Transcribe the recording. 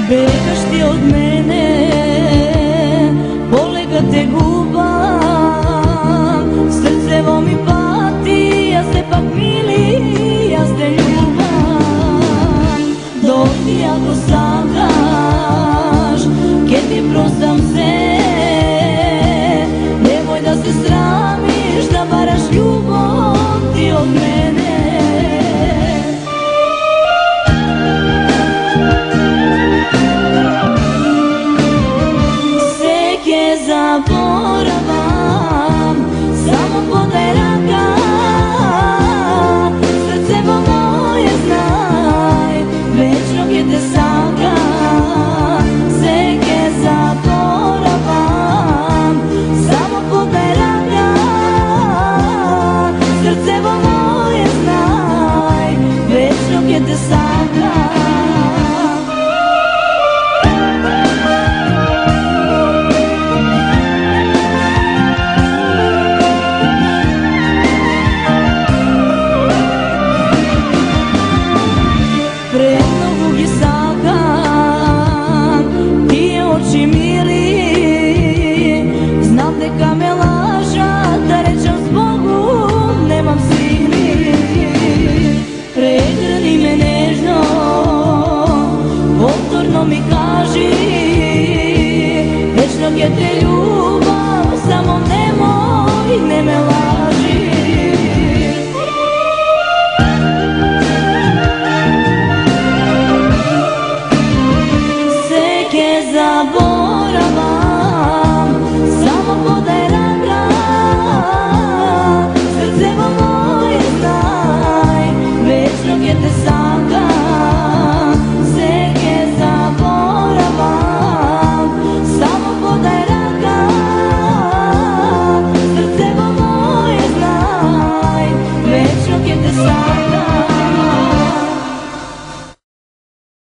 Бегаш ти од мене, полека те губам, срцево ми пати, јас те пак мили, јас те љубам. Дојди ако сакаш, ке ти простам се, немој да се срамиш, да бараш љубов ти од мене. Zaboravam, samo podaj raka, srcevo moje znaj, večno ќе те сака. Се ќе zaboravam, само подај рака, срцево моje знaj, вечно ќе те сака. Премногу ги сакам тие очи мили, знам дека ме лажат, да речам збогум немам сили. Прегрни ме нежно, повторно ми кажи, вечно ќе те љубам, само немој, не ме лажи.